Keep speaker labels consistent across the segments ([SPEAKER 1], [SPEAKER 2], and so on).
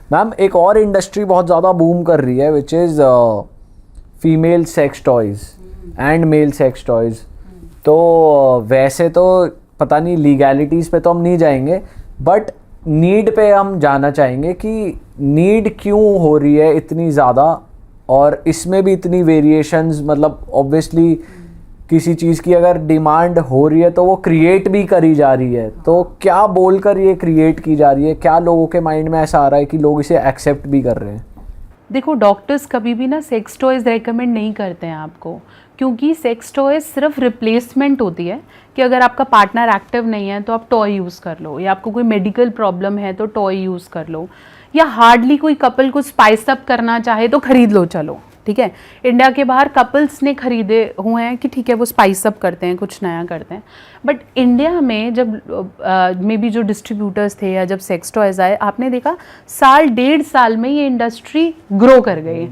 [SPEAKER 1] Ma'am एक और industry बहुत ज़्यादा बूम कर रही है which is female sex toys and male sex toys. तो वैसे तो पता नहीं लीगैलिटीज़ पे तो हम नहीं जाएंगे, बट नीड पे हम जाना चाहेंगे कि नीड क्यों हो रही है इतनी ज़्यादा, और इसमें भी इतनी वेरिएशंस। मतलब ऑब्वियसली किसी चीज़ की अगर डिमांड हो रही है तो वो क्रिएट भी करी जा रही है, तो क्या बोलकर ये क्रिएट की जा रही है, क्या लोगों के माइंड में ऐसा आ रहा है कि लोग इसे एक्सेप्ट भी कर रहे हैं?
[SPEAKER 2] देखो, डॉक्टर्स कभी भी ना सेक्स टॉयज़ रेकमेंड नहीं करते हैं आपको, क्योंकि सेक्स टॉयज़ सिर्फ रिप्लेसमेंट होती है कि अगर आपका पार्टनर एक्टिव नहीं है तो आप टॉय यूज़ कर लो, या आपको कोई मेडिकल प्रॉब्लम है तो टॉय यूज़ कर लो, या हार्डली कोई कपल को स्पाइस अप करना चाहे तो खरीद लो, चलो ठीक है। इंडिया के बाहर कपल्स ने खरीदे हुए हैं कि ठीक है वो स्पाइस अप करते हैं, कुछ नया करते हैं। बट इंडिया में जब मे बी जो डिस्ट्रीब्यूटर्स थे या जब सेक्स टॉयज़ आए, आपने देखा साल 1.5 साल में ये इंडस्ट्री ग्रो कर गई।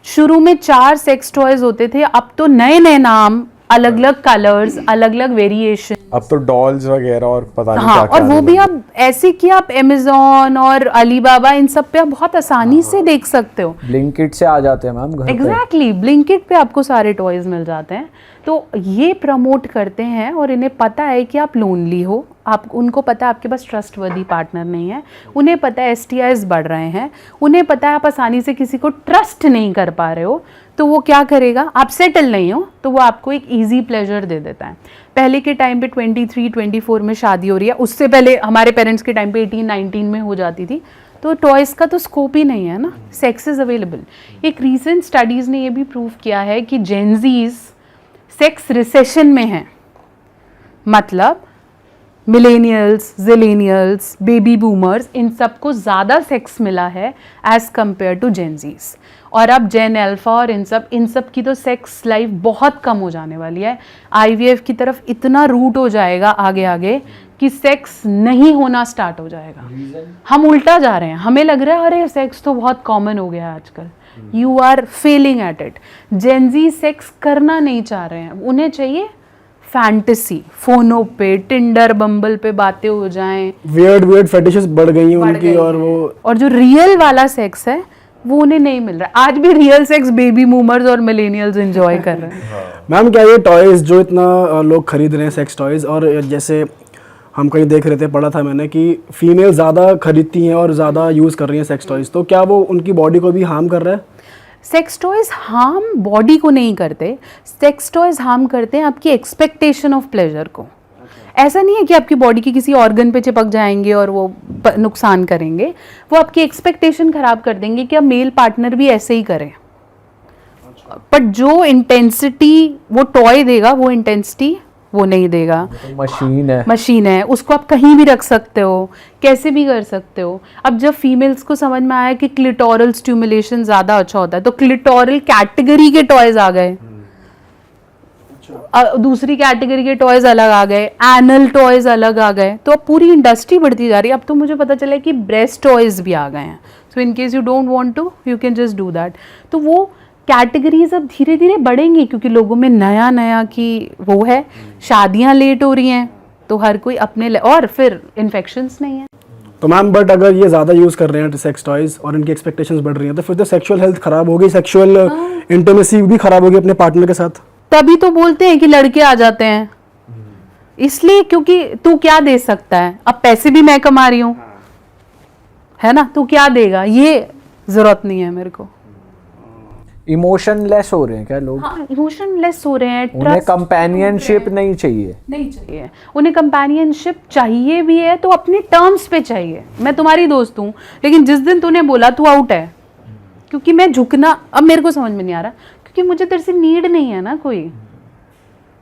[SPEAKER 2] शुरू में 4 सेक्स टॉयज़ होते थे, अब तो नए नए नाम, अलग अलग कलर्स, अलग अलग वेरिएशन,
[SPEAKER 3] अब तो डॉल्स वगैरह और पता नहीं
[SPEAKER 2] हाँ,
[SPEAKER 3] क्या
[SPEAKER 2] और वो भी अब ऐसे कि आप अमेज़न और अलीबाबा इन सब पे आप बहुत आसानी से देख सकते हो।
[SPEAKER 1] ब्लिंकिट से आ जाते हैं मैम घर पे।
[SPEAKER 2] एग्जैक्टली, ब्लिंकिट पे आपको सारे टॉयज़ मिल जाते हैं। तो ये प्रमोट करते हैं और इन्हें पता है कि आप लोनली हो, आप उनको पता है आपके पास ट्रस्टवर्दी पार्टनर नहीं है, उन्हें पता है STIs बढ़ रहे हैं, उन्हें पता है आप आसानी से किसी को ट्रस्ट नहीं कर पा रहे हो, तो वो क्या करेगा, आप सेटल नहीं हो तो वो आपको एक ईजी प्लेजर दे देता है। पहले के टाइम पे 23-24 में शादी हो रही है, उससे पहले हमारे पेरेंट्स के टाइम पे 18-19 में हो जाती थी, तो टॉयज़ का तो स्कोप ही नहीं है ना, सेक्स इज़ अवेलेबल। एक रीसेंट स्टडीज़ ने ये भी प्रूव किया है कि जेनजीज सेक्स रिसेशन में हैं, मतलब मिलेनियल्स, जिलेनियल्स, बेबी बूमर्स, इन सबको ज़्यादा सेक्स मिला है एज़ कम्पेयर टू जेनजीज। और अब जेन अल्फा और इन सब की तो सेक्स लाइफ बहुत कम हो जाने वाली है। IVF की तरफ इतना रूट हो जाएगा आगे आगे कि सेक्स नहीं होना स्टार्ट हो जाएगा। हम उल्टा जा रहे हैं, हमें लग रहा है अरे सेक्स तो बहुत कॉमन हो गया है आजकल। You are failing at it. Gen Z sex करना नहीं चाह रहे हैं, उन्हें चाहिए फैंटेसी, फोनों पे, टिंडर, बम्बल पे बातें हो जाएं,
[SPEAKER 4] वियर्ड फेटिशेस बढ़ गई हैं उनकी,
[SPEAKER 2] और जो रियल वाला सेक्स है वो उन्हें नहीं मिल रहा। आज भी रियल सेक्स बेबी बूमर्स और मिलेनियल्स एंजॉय कर रहे हैं।
[SPEAKER 4] मैम क्या ये टॉयज जो इतना लोग खरीद रहे हैं सेक्स टॉयज, और जैसे हम कहीं देख रहे थे, पढ़ा था मैंने कि फीमेल ज़्यादा खरीदती हैं और ज़्यादा यूज़ कर रही हैं सेक्स टॉयज, तो क्या वो उनकी बॉडी को भी हार्म कर रहा है?
[SPEAKER 2] सेक्स टॉयज हार्म बॉडी को नहीं करते, सेक्स टॉयज हार्म करते हैं आपकी एक्सपेक्टेशन ऑफ प्लेजर को। ऐसा नहीं है कि आपकी बॉडी के किसी ऑर्गन पे चिपक जाएंगे और वो नुकसान करेंगे, वो आपकी एक्सपेक्टेशन खराब कर देंगे कि अब मेल पार्टनर भी ऐसे ही करें। पर जो इंटेंसिटी वो टॉय देगा, वो इंटेंसिटी वो नहीं देगा।
[SPEAKER 1] तो मशीन है,
[SPEAKER 2] उसको आप कहीं भी रख सकते हो, कैसे भी कर सकते हो। अब जब फीमेल्स को समझ में आया कि क्लिटोरल स्टिमुलेशन ज़्यादा अच्छा होता है, तो क्लिटोरल कैटेगरी के टॉयज आ गए, दूसरी कैटेगरी के टॉयज अलग आ गए, एनल टॉयज अलग आ गए, तो अब पूरी इंडस्ट्री बढ़ती जा रही है। अब तो मुझे पता चला कि ब्रेस्ट टॉयज भी आ गए हैं, so in case you don't want to you can just do that. तो वो कैटेगरीज अब धीरे धीरे बढ़ेंगी, क्योंकि लोगों में नया नया की वो है, शादियां लेट हो रही हैं, तो हर कोई अपने और फिर इन्फेक्शंस नहीं है।
[SPEAKER 4] तो मैम बट अगर ये ज़्यादा यूज़ कर रहे हैं सेक्स टॉयज और इनकी एक्सपेक्टेशंस बढ़ रही हैं, तो फिर तो सेक्सुअल हेल्थ खराब होगी, सेक्सुअल इंटीमेसी भी खराब होगी अपने पार्टनर के साथ।
[SPEAKER 2] तभी तो बोलते हैं कि लड़के आ जाते हैं, इसलिए क्योंकि तू क्या दे सकता है, अब पैसे भी मैं कमा रही हूँ, है ना, तू क्या देगा, ये जरूरत नहीं है मेरे को।
[SPEAKER 1] इमोशनलेस हो रहे हैं क्या लोग?
[SPEAKER 2] हाँ, इमोशनलेस हो रहे हैं,
[SPEAKER 1] उन्हें कंपेनियनशिप नहीं चाहिए,
[SPEAKER 2] उन्हें कंपेनियनशिप चाहिए भी है तो अपने टर्म्स पे चाहिए। मैं तुम्हारी दोस्त हूँ, लेकिन जिस दिन तूने बोला तू आउट है, क्योंकि मैं झुकना अब मेरे को समझ में नहीं आ रहा, क्योंकि मुझे तेरे से नीड नहीं है ना, कोई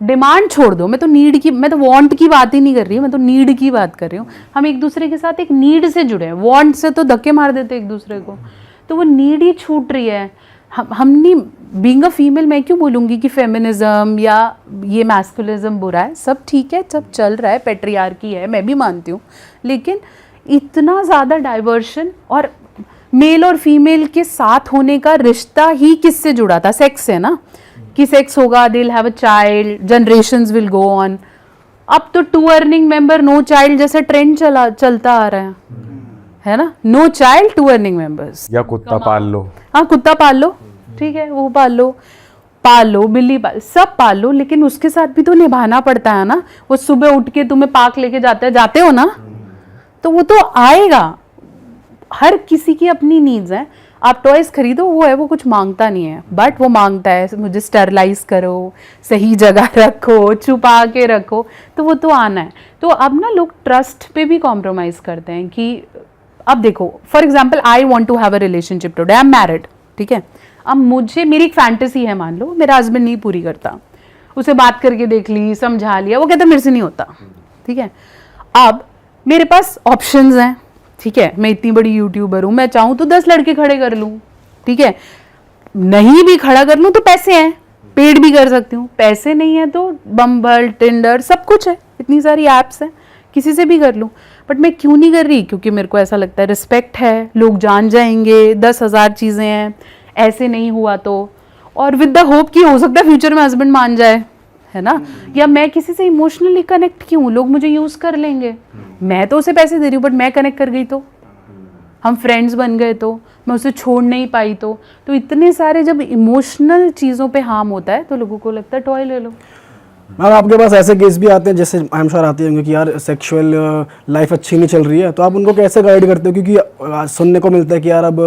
[SPEAKER 2] डिमांड छोड़ दो, मैं तो नीड की, मैं तो वांट की बात ही नहीं कर रही हूँ, मैं तो नीड की बात कर रही हूँ। हम एक दूसरे के साथ एक नीड से जुड़े हैं, वांट से तो धक्के मार देते एक दूसरे को, तो वो नीड ही छूट रही है। हम नहीं, बीइंग अ फीमेल मैं क्यों बोलूँगी कि फेमिनिज्म या ये मैस्कुलिज्म बुरा है, सब ठीक है, सब चल रहा है, पेट्रियार्की है, मैं भी मानती हूँ, लेकिन इतना ज़्यादा डाइवर्शन, और मेल और फीमेल के साथ होने का रिश्ता ही किससे जुड़ा था, सेक्स से ना, कि सेक्स होगा, they will have a child, generations will go on. अब तो 2 अर्निंग मेंबर नो चाइल्ड जैसा ट्रेंड चलता आ रहा है ना, नो चाइल्ड, 2 अर्निंग मेंबर्स।
[SPEAKER 3] या कुत्ता पाल लो।
[SPEAKER 2] हाँ, कुत्ता पाल लो, ठीक है, वो पाल लो, बिल्ली पाल, सब पाल लो, लेकिन उसके साथ भी तो निभाना पड़ता है ना। वो सुबह उठ के तुम्हें पार्क लेके जाते हो ना, तो वो तो आएगा। हर किसी की अपनी नीड्स हैं। आप टॉयज खरीदो, वो कुछ मांगता नहीं है, बट वो मांगता है मुझे स्टरलाइज करो, सही जगह रखो, छुपा के रखो, तो वो तो आना है। तो अब ना लोग ट्रस्ट पे भी कॉम्प्रोमाइज करते हैं कि अब देखो, for example I want to have a relationship today, I am married, ठीक है। अब मेरी एक फैंटेसी है, मान लो मेरा हस्बैंड नहीं पूरी करता, उसे बात करके देख ली, समझा लिया, वो कहता मेरे से नहीं होता, ठीक है। अब मेरे पास ऑप्शंस हैं, ठीक है, मैं इतनी बड़ी यूट्यूबर हूं, मैं चाहूं तो 10 लड़के खड़े कर लूं, ठीक है, नहीं भी खड़ा कर लूं तो पैसे हैं, पेड भी कर सकती हूँ, पैसे नहीं है तो बम्बल, टिंडर, सब कुछ है, इतनी सारी एप्स हैं, किसी से भी कर लूं। बट मैं क्यों नहीं कर रही? क्योंकि मेरे को ऐसा लगता है रिस्पेक्ट है, लोग जान जाएंगे, 10,000 चीज़ें हैं, ऐसे नहीं हुआ तो, और विद द होप कि हो सकता है फ्यूचर में हस्बैंड मान जाए, है ना। या मैं किसी से इमोशनली कनेक्ट क्यों, लोग मुझे यूज़ कर लेंगे, मैं तो उसे पैसे दे रही हूँ बट मैं कनेक्ट कर गई तो, हम फ्रेंड्स बन गए तो, मैं उसे छोड़ नहीं पाई तो इतने सारे जब इमोशनल चीज़ों पे हार्म होता है तो लोगों को लगता है टॉय ले लो।
[SPEAKER 4] मैम आपके पास ऐसे केस भी आते हैं, जैसे आई एम श्योर आते होंगे कि यार सेक्सुअल लाइफ अच्छी नहीं चल रही है, तो आप उनको कैसे गाइड करते हो? क्योंकि सुनने को मिलता है कि यार अब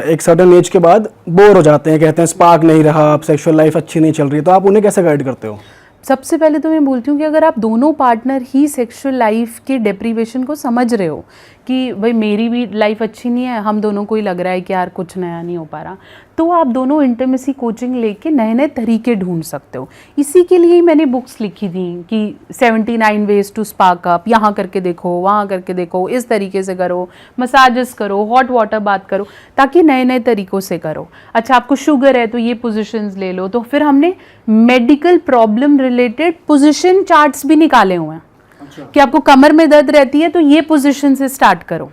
[SPEAKER 4] एक सर्टेन एज के बाद बोर हो जाते हैं, कहते हैं स्पार्क नहीं रहा, अब सेक्सुअल लाइफ अच्छी नहीं चल रही है, तो आप उन्हें कैसे गाइड करते हो?
[SPEAKER 2] सबसे पहले तो मैं बोलती हूँ कि अगर आप दोनों पार्टनर ही सेक्सुअल लाइफ के डेप्रीवेशन को समझ रहे हो कि भाई मेरी भी लाइफ अच्छी नहीं है, हम दोनों को ही लग रहा है कि यार कुछ नया नहीं हो पा रहा, तो आप दोनों इंटीमेसी कोचिंग लेके नए नए तरीके ढूंढ सकते हो। इसी के लिए ही मैंने बुक्स लिखी थी कि 79 वेज टू स्पार्क अप, यहाँ करके देखो, वहाँ करके देखो, इस तरीके से करो, मसाजेस करो, हॉट वाटर बात करो, ताकि नए नए तरीक़ों से करो। अच्छा, आपको शुगर है तो ये पोजिशंस ले लो, तो फिर हमने medical problem related position charts भी निकाले हुए हैं। अच्छा। कि आपको कमर में दर्द रहती है तो ये पोजिशन से स्टार्ट करो।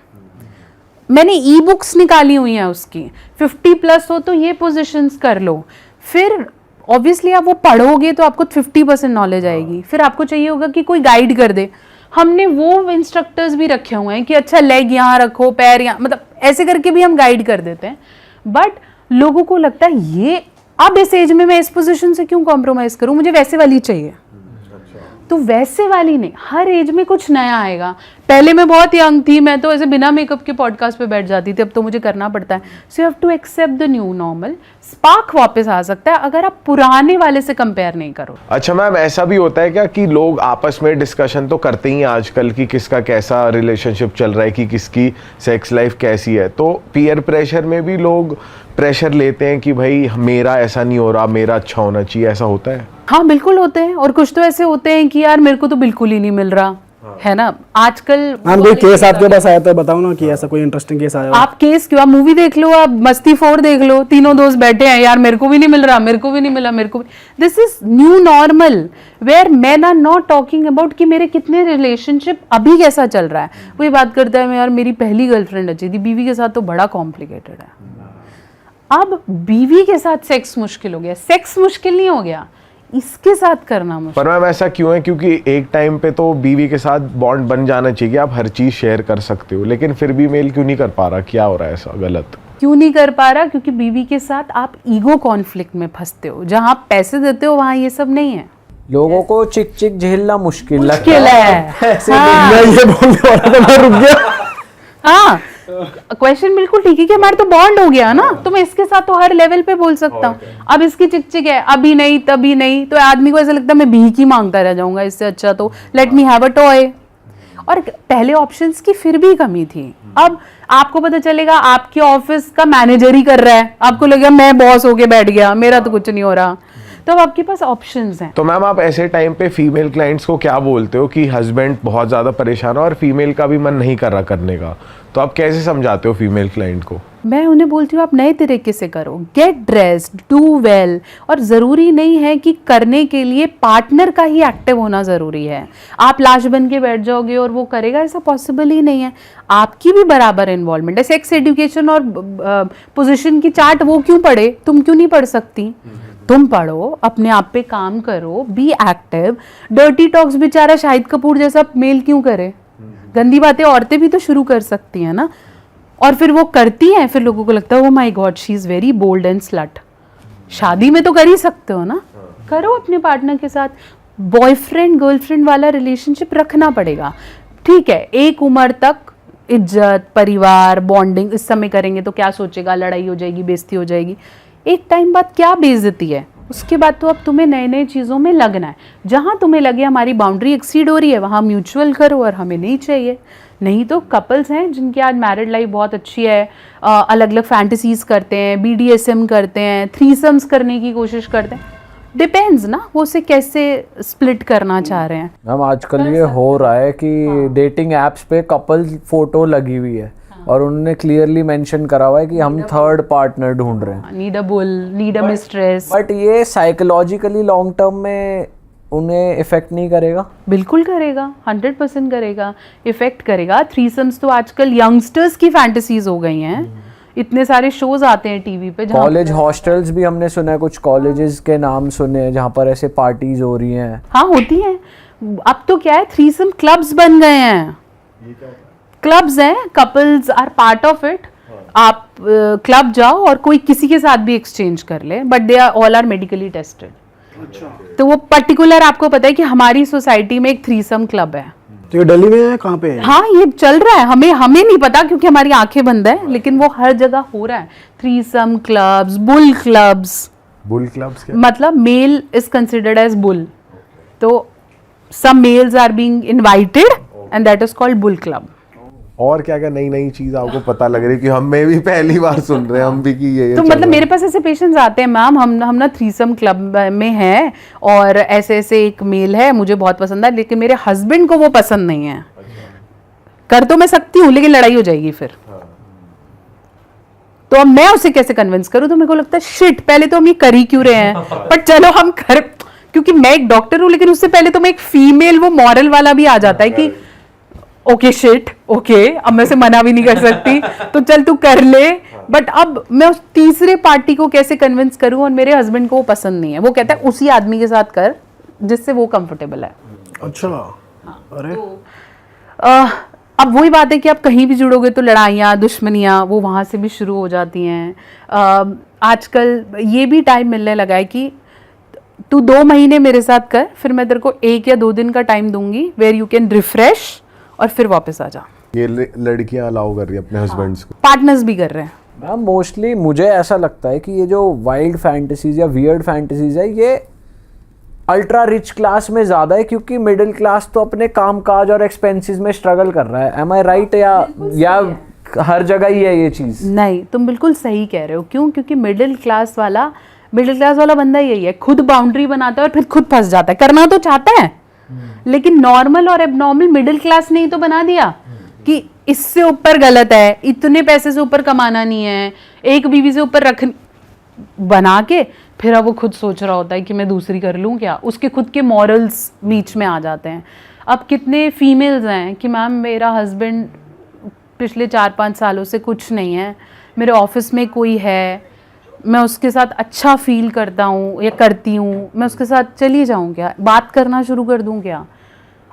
[SPEAKER 2] मैंने ई बुक्स निकाली हुई हैं उसकी, 50+ हो तो ये पोजीशंस कर लो। फिर ऑब्वियसली आप वो पढ़ोगे तो आपको 50% नॉलेज आएगी। फिर आपको चाहिए होगा कि कोई गाइड कर दे, हमने वो इंस्ट्रक्टर्स भी रखे हुए हैं कि अच्छा लेग यहाँ रखो, पैर यहाँ, मतलब ऐसे करके भी हम गाइड कर देते हैं। बट लोगों को लगता है ये अब इस एज में मैं इस पोजीशन से क्यों कॉम्प्रोमाइज़ करूँ, मुझे वैसे वाली चाहिए। तो वैसे वाली नहीं, हर एज में कुछ नया आएगा। पहले मैं बहुत यंग थी, मैं तो ऐसे बिना मेकअप के पॉडकास्ट पे बैठ जाती थी, अब तो मुझे करना पड़ता है। So you have to accept the new normal. Spark वापस आ सकता है अगर आप पुराने वाले से कंपेयर नहीं करो।
[SPEAKER 3] अच्छा मैम, ऐसा भी होता है क्या कि लोग आपस में डिस्कशन तो करते ही हैं आजकल कि किसका कैसा रिलेशनशिप चल रहा है, कि किसकी सेक्स लाइफ कैसी है, तो पीयर प्रेशर में भी लोग प्रेशर लेते हैं कि भाई मेरा ऐसा नहीं हो रहा, मेरा अच्छा होना चाहिए, ऐसा होता है?
[SPEAKER 2] हाँ बिल्कुल होते हैं, और कुछ तो ऐसे होते हैं कि यार मेरे को तो बिल्कुल ही नहीं मिल रहा, है ना। आजकल
[SPEAKER 4] मैम कोई केस आपके पास आया तो बताओ ना, कि ऐसा कोई इंटरेस्टिंग केस आया हो।
[SPEAKER 2] आप केस क्यों, आप मूवी देख लो, आप मस्ती 4 देख लो, तीनों दोस्त बैठे हैं, यार मेरे को भी नहीं मिल रहा, मेरे को भी नहीं मिला, मेरे को भी। This is new normal where men are not talking about कि मेरे कितने रिलेशनशिप अभी कैसा चल रहा है। वही बात करता है मैं, यार मेरी पहली गर्लफ्रेंड अच्छी थी, बीवी के साथ तो बड़ा कॉम्प्लिकेटेड है। अब बीवी के साथ सेक्स मुश्किल हो गया, सेक्स मुश्किल नहीं हो गया, इसके साथ करना मुश्किल।
[SPEAKER 3] पर मैम ऐसा क्यों है? क्योंकि एक टाइम पे तो बीवी के साथ बॉन्ड बन जाना चाहिए, आप हर चीज शेयर कर सकते हो, लेकिन फिर भी मेल क्यों नहीं कर पा रहा? क्या हो रहा है ऐसा गलत?
[SPEAKER 2] क्यों नहीं कर पा रहा? क्योंकि बीवी के साथ आप ईगो कॉन्फ्लिक्ट में फंसते हो। जहां आप पैसे देते हो वहां ये सब नहीं है।
[SPEAKER 1] लोगों को चिक चिक झेलना मुश्किल
[SPEAKER 2] है।
[SPEAKER 4] हाँ। मैं ये बोलने वाला था, मैं रुक गया।
[SPEAKER 2] हाँ, क्वेश्चन बिल्कुल ठीक है कि हमारा तो बॉन्ड हो गया ना, तो मैं इसके साथ तो हर लेवल पे बोल सकता हूँ। अब इसकी चिकचिक है, अभी नहीं तभी नहीं, तो आदमी को ऐसा लगता है मैं भीख ही मांगता रह जाऊंगा, इससे अच्छा तो let me have a toy. और पहले ऑप्शंस की फिर भी कमी थी। अब आपको पता चलेगा आपके ऑफिस का मैनेजर ही कर रहा है, आपको लगेगा मैं बॉस होके बैठ गया, मेरा तो कुछ नहीं हो रहा। तो अब आपके पास ऑप्शंस हैं।
[SPEAKER 3] तो मैम आप ऐसे टाइम पे फीमेल क्लाइंट्स को क्या बोलते हो कि हस्बैंड बहुत ज़्यादा परेशान है और फीमेल का भी मन नहीं कर रहा करने का, तो आप कैसे समझाते हो फीमेल क्लाइंट को?
[SPEAKER 2] मैं उन्हें बोलती हूँ आप नए तरीके से करो, गेट ड्रेस्ड, डू वेल। और ज़रूरी नहीं है कि करने के लिए पार्टनर का ही एक्टिव होना ज़रूरी है। आप लाश बन के बैठ जाओगे और वो करेगा, ऐसा पॉसिबल ही नहीं है। आपकी भी बराबर इन्वॉल्वमेंट है। सेक्स एजुकेशन और पोजीशन की चार्ट वो क्यों पढ़े, तुम क्यों नहीं पढ़ सकती? तुम पढ़ो, अपने आप पे काम करो, बी एक्टिव। डर्टी टॉक्स बेचारा शाहिद कपूर जैसा मेल क्यों करे? गंदी बातें औरतें भी तो शुरू कर सकती हैं ना, और फिर वो करती हैं, फिर लोगों को लगता है oh my God she is very bold and slut. शादी में तो कर ही सकते हो ना, करो अपने पार्टनर के साथ। बॉयफ्रेंड गर्लफ्रेंड वाला रिलेशनशिप रखना पड़ेगा, ठीक है, एक उम्र तक इज्जत, परिवार, बॉन्डिंग, इस समय करेंगे तो क्या सोचेगा, लड़ाई हो जाएगी, बेइज्जती हो जाएगी। एक टाइम बाद क्या बेइज्जती है, उसके बाद तो अब तुम्हें नए नए चीज़ों में लगना है। जहाँ तुम्हें लगे हमारी बाउंड्री एक्सीड हो रही है वहाँ म्यूचुअल करो, और हमें नहीं चाहिए। नहीं तो कपल्स हैं जिनकी आज मैरिड लाइफ बहुत अच्छी है, अलग अलग फैंटेसीज करते हैं, BDSM करते हैं, थ्रीसम्स करने की कोशिश करते हैं, डिपेंड्स ना वो उसे कैसे स्प्लिट करना चाह रहे हैं।
[SPEAKER 1] मैम आजकल ये हो रहा है कि डेटिंग एप्स पे कपल फोटो लगी हुई है और उन्होंने क्लियरली मेंशन करा हुआ है कि हम थर्ड पार्टनर ढूंढ रहे हैं।
[SPEAKER 2] Need a bull, need a mistress.
[SPEAKER 1] But ये साइकोलॉजिकली लॉन्ग टर्म में उन्हें इफेक्ट नहीं करेगा?
[SPEAKER 2] बिल्कुल करेगा, 100% करेगा, इफेक्ट करेगा। थ्रीसम्स तो आजकल यंगस्टर्स की फैंटेसीज हो गई हैं। इतने सारे शोज आते हैं टीवी पे।
[SPEAKER 1] कॉलेज हॉस्टल्स भी हमने सुना है, कुछ कॉलेजेस के नाम सुने हैं जहाँ पर ऐसे पार्टीज हो रही हैं।
[SPEAKER 2] हाँ होती हैं। अब तो क्या है, थ्रीसम क्लब्स बन गए हैं। क्लब्स हैं, couples are part of it. आप क्लब जाओ और कोई किसी के साथ भी एक्सचेंज कर ले, but they are all are medically tested. तो वो पर्टिकुलर आपको पता है कि हमारी सोसाइटी में एक थ्रीसम क्लब है।
[SPEAKER 4] तो ये दिल्ली में है, कहाँ पे है?
[SPEAKER 2] हाँ ये चल रहा है, हमें नहीं पता क्योंकि हमारी आंखें बंद है, लेकिन वो हर जगह हो रहा है। Threesome clubs, bull clubs.
[SPEAKER 3] Bull clubs क्या?
[SPEAKER 2] मतलब male is considered as bull, तो some males are being invited and that is called bull club.
[SPEAKER 3] और क्या क्या नई नई चीज आपको पता लग रही है कि हमें भी पहली बार सुन रहे हैं हम भी कि ये
[SPEAKER 2] तो
[SPEAKER 3] चल
[SPEAKER 2] मतलब
[SPEAKER 3] रहा है।
[SPEAKER 2] मेरे पास ऐसे पेशेंट्स आते हैं, मैम हम ना थ्रीसम क्लब में हैं और ऐसे ऐसे एक मेल है, मुझे बहुत पसंद है, लेकिन मेरे हस्बैंड को वो पसंद नहीं है। कर तो मैं सकती हूँ लेकिन लड़ाई हो जाएगी फिर। तो अब मैं उसे कैसे कन्विंस करूँ? तो मेरे को लगता है शिट, पहले तो हम ये कर ही क्यों रहे हैं, पर चलो हम कर, क्योंकि मैं एक डॉक्टर हूँ, लेकिन उससे पहले तो मैं एक फीमेल, वो मॉरल वाला भी आ जाता है कि ओके शिट, ओके अब मैं उसे मना भी नहीं कर सकती, तो चल तू कर ले। बट अब मैं उस तीसरे पार्टी को कैसे कन्विंस करूं, और मेरे हस्बैंड को वो पसंद नहीं है, वो कहता है उसी आदमी के साथ कर जिससे वो कंफर्टेबल है।
[SPEAKER 4] अच्छा, अरे
[SPEAKER 2] अब वही बात है कि आप कहीं भी जुड़ोगे तो लड़ाइयाँ, दुश्मनियाँ वो वहाँ से भी शुरू हो जाती हैं। आजकल ये भी टाइम मिलने लगा है कि तू 2 महीने मेरे साथ कर, फिर मैं तेरे को 1 या 2 दिन का टाइम दूंगी वेयर यू कैन रिफ्रेश, और फिर वापस आ जा।
[SPEAKER 3] ये लड़कियां अलाउ कर रही है अपने हस्बैंड्स को,
[SPEAKER 2] पार्टनर्स भी कर रहे हैं।
[SPEAKER 1] मैम मोस्टली मुझे ऐसा लगता है कि ये जो वाइल्ड फैंटेसीज या वियर्ड फैंटेसीज है ये अल्ट्रा रिच क्लास में ज़्यादा है, क्योंकि मिडिल क्लास तो अपने कामकाज और एक्सपेंसेस में स्ट्रगल कर रहा है। एम आई राइट? या हर जगह ही है ये चीज़?
[SPEAKER 2] नहीं, तुम बिल्कुल सही कह रहे हो। क्यों? क्योंकि मिडिल क्लास वाला बंदा यही है, खुद बाउंड्री बनाता है और फिर खुद फंस जाता है। करना तो चाहता है लेकिन नॉर्मल और एबनॉर्मल मिडिल क्लास ने ही तो बना दिया कि इससे ऊपर गलत है, इतने पैसे से ऊपर कमाना नहीं है, एक बीवी से ऊपर रख बना के फिर अब वो खुद सोच रहा होता है कि मैं दूसरी कर लूँ क्या। उसके खुद के मॉरल्स बीच में आ जाते हैं। अब कितने फीमेल्स हैं कि मैम मेरा हस्बैंड पिछले 4-5 सालों से कुछ नहीं है, मेरे ऑफिस में कोई है, मैं उसके साथ अच्छा फील करता हूँ या करती हूँ, मैं उसके साथ चली जाऊँ क्या, बात करना शुरू कर दूँ क्या।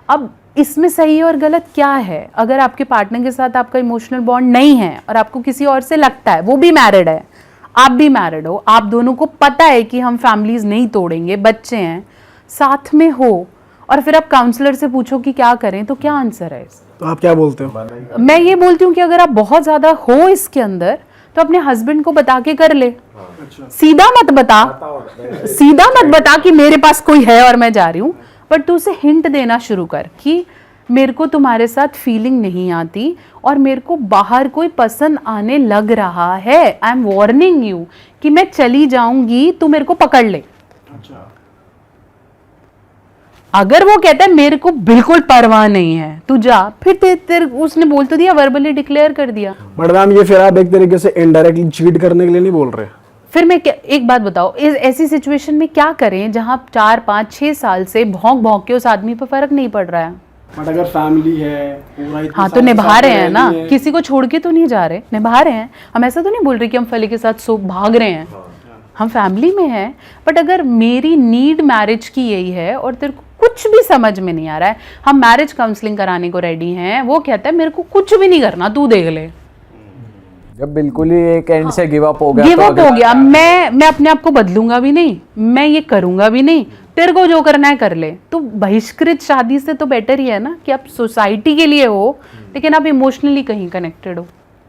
[SPEAKER 2] अब इसमें सही और गलत क्या है? अगर आपके पार्टनर के साथ आपका इमोशनल बॉन्ड नहीं है और आपको किसी और से लगता है, वो भी मैरिड है, आप भी मैरिड हो, आप दोनों को पता है कि हम फैमिलीज नहीं तोड़ेंगे, बच्चे हैं, साथ में हो, और फिर आप काउंसलर से पूछो कि क्या करें, तो क्या आंसर है?
[SPEAKER 4] तो आप क्या बोलते हो?
[SPEAKER 2] मैं ये बोलती हूँ कि अगर आप बहुत ज़्यादा हो इसके अंदर तो अपने हस्बैंड को बता के कर ले। सीधा मत बता कि मेरे पास कोई है और मैं जा रही हूँ, बट तू उसे हिंट देना शुरू कर कि मेरे को तुम्हारे साथ फीलिंग नहीं आती और मेरे को बाहर कोई पसंद आने लग रहा है, आई एम वार्निंग यू कि मैं चली जाऊंगी, तू मेरे को पकड़ ले। अगर वो कहता है मेरे को बिल्कुल परवाह नहीं है, तू जा, फिर उसने बोल तो दिया, वर्बली डिक्लेयर कर दिया।
[SPEAKER 4] बट मैम ये फिर आप एक तरीके से इनडायरेक्टली चीट करने के लिए नहीं बोल रहे?
[SPEAKER 2] फिर मैं एक बात बताओ, इस ऐसी सिचुएशन में क्या करें जहां 4-5-6 साल से भौंक के उस आदमी पर फर्क नहीं पड़ रहा है?
[SPEAKER 4] बट अगर फैमिली है पूरा,
[SPEAKER 2] हाँ तो निभा रहे हैं ना, किसी को छोड़ के तो नहीं जा रहे, निभा रहे हैं। हम ऐसा तो नहीं बोल रहे कि हम फले के साथ भाग रहे हैं, हम फैमिली में हैं। बट अगर मेरी नीड मैरिज की यही है और तेरे को कुछ भी समझ में नहीं आ रहा है, हम मैरिज काउंसलिंग कराने को रेडी हैं, वो कहता है मेरे को कुछ भी नहीं करना, तू देख ले।
[SPEAKER 1] जब बिल्कुल ही एक एंड से गिव अप हो गया,
[SPEAKER 2] गिव
[SPEAKER 1] तो
[SPEAKER 2] अप हो गया, मैं अपने आप को बदलूंगा भी नहीं, मैं ये करूंगा भी नहीं, तेरे को जो करना है कर ले। तो बहिष्कृत शादी से तो बेटर ही है ना कि आप सोसाइटी के लिए हो लेकिन आप इमोशनली कहीं कनेक्टेड हो।